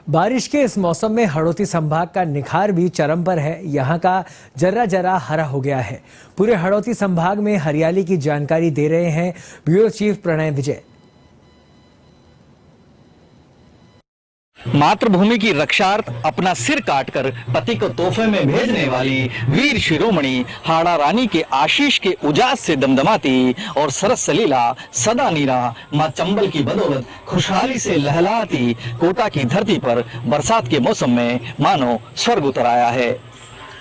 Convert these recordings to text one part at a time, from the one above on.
बारिश के इस मौसम में हड़ौती संभाग का निखार भी चरम पर है। यहाँ का जर्रा जर्रा हरा हो गया है। पूरे हड़ौती संभाग में हरियाली की जानकारी दे रहे हैं ब्यूरो चीफ प्रणय विजय। मातृभूमि की रक्षार्थ अपना सिर काटकर पति को तोहफे में भेजने वाली वीर शिरोमणि हाड़ा रानी के आशीष के उजास से दमदमाती और सरस सलीला सदा नीरा मां चंबल की बदौलत खुशहाली से लहलाती कोटा की धरती पर बरसात के मौसम में मानो स्वर्ग उतर आया है।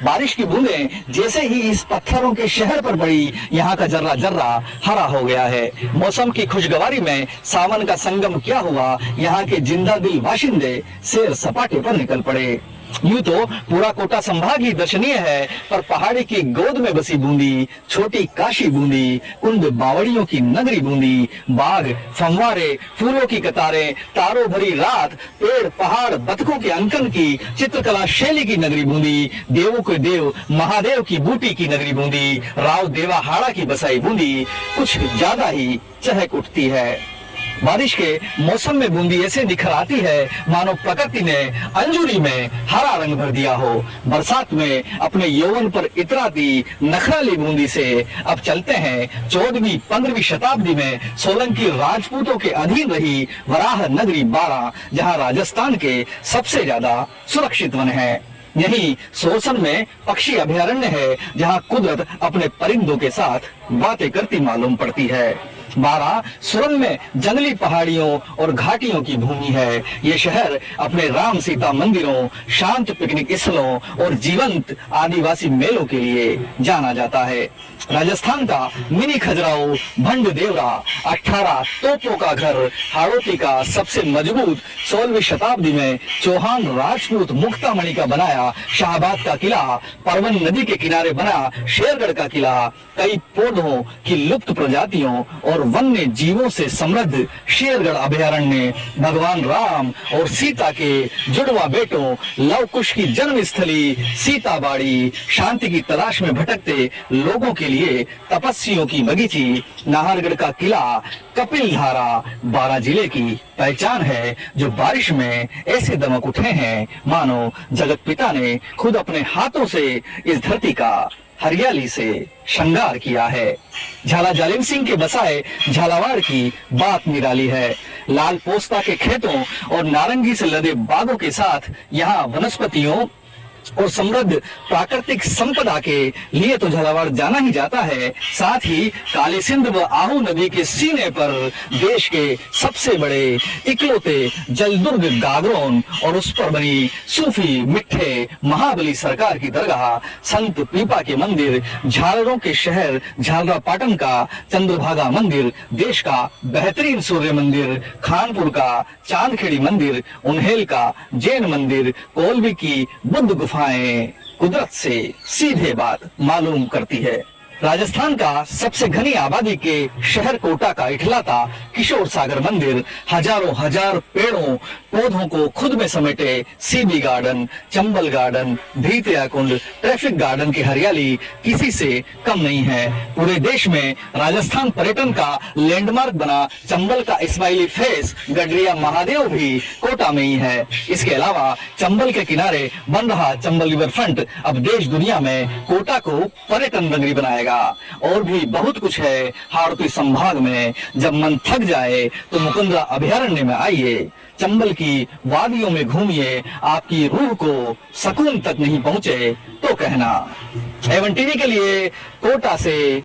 बारिश की बूंदें जैसे ही इस पत्थरों के शहर पर पड़ी, यहाँ का जर्रा जर्रा हरा हो गया है। मौसम की खुशगवारी में सावन का संगम क्या हुआ, यहाँ के जिंदा दिल बाशिंदे सैर सपाटे पर निकल पड़े। यूं तो पूरा कोटा संभाग ही दर्शनीय है, पर पहाड़ी की गोद में बसी बूंदी, छोटी काशी बूंदी, कुंड बावड़ियों की नगरी बूंदी, बाग फंवारे, फूलों की कतारें, तारों भरी रात, पेड़ पहाड़ बतखों के अंकन की चित्रकला शैली की नगरी बूंदी, देवों के देव महादेव की बूटी की नगरी बूंदी, राव देवा हाड़ा की बसाई बूंदी कुछ ज्यादा ही चहक उठती है। बारिश के मौसम में बूंदी ऐसे निखर आती है मानो प्रकृति ने अंजूरी में हरा रंग भर दिया हो। बरसात में अपने यौवन पर इतराती नखराली बूंदी से अब चलते हैं 14वीं-15वीं शताब्दी में सोलंकी राजपूतों के अधीन रही वराह नगरी बारां, जहां राजस्थान के सबसे ज्यादा सुरक्षित वन है। यही सोसन में पक्षी अभयारण्य है, जहां कुदरत अपने परिंदों के साथ बातें करती मालूम पड़ती है। बारां सुरंग में जंगली पहाड़ियों और घाटियों की भूमि है। ये शहर अपने राम सीता मंदिरों, शांत पिकनिक स्थलों और जीवंत आदिवासी मेलों के लिए जाना जाता है। राजस्थान का मिनी खजुराहो भंड देवरा, 18 तोपों का घर, हाड़ौती का सबसे मजबूत 16वीं शताब्दी में चौहान राजपूत मुक्तामणि का बनाया शाहबाद का किला, परवन नदी के किनारे बना शेरगढ़ का किला, कई पौधों की लुप्त प्रजातियों और वन्य जीवों से समृद्ध शेरगढ़ अभयारण्य, भगवान राम और सीता के जुड़वा बेटों लव कुश की जन्म स्थली सीताबाड़ी, शांति की तलाश में भटकते लोगों के लिए तपस्वियों की बगीची, नाहरगढ़ का किला, कपिल धारा बारां जिले की पहचान है, जो बारिश में ऐसे दमक उठे हैं मानो जगत पिता ने खुद अपने हाथों से इस धरती का हरियाली से श्रृंगार किया है। झाला जालिम सिंह के बसाए झालावाड़ की बात निराली है। लाल पोस्ता के खेतों और नारंगी से लदे बागों के साथ यहाँ वनस्पतियों और समृद्ध प्राकृतिक संपदा के लिए तो झालावाड़ जाना ही जाता है। साथ ही काली सिंध व आहू नदी के सीने पर देश के सबसे बड़े इकलौते जलदुर्ग गागरोन और उस पर बनी सूफी मिठे महाबली सरकार की दरगाह, संत पीपा के मंदिर, झालरों के शहर झालरापाटन का चंद्रभागा मंदिर, देश का बेहतरीन सूर्य मंदिर, खानपुर का चांदखेड़ी मंदिर, उन्हेल का जैन मंदिर, कोलवी की बुद्ध गुफा कुदरत से सीधे बात मालूम करती है। राजस्थान का सबसे घनी आबादी के शहर कोटा का इठलाता किशोर सागर मंदिर, हजारों हजार पेड़ों पौधों को खुद में समेटे सीबी गार्डन, चंबल गार्डन, भीतिया कुंड, ट्रैफिक गार्डन की हरियाली किसी से कम नहीं है। पूरे देश में राजस्थान पर्यटन का लैंडमार्क बना चंबल का इस्माइली फेस गडरिया महादेव भी कोटा में ही है। इसके अलावा चंबल के किनारे बन रहा चंबल रिवर फ्रंट अब देश दुनिया में कोटा को पर्यटन नगरी बनाएगा। और भी बहुत कुछ है हाड़ौती संभाग में। जब मन थक जाए तो मुकुंदरा अभयारण्य में आइए, चंबल की वादियों में घूमिए, आपकी रूह को सुकून तक नहीं पहुंचे तो कहना। एवन टीवी के लिए कोटा से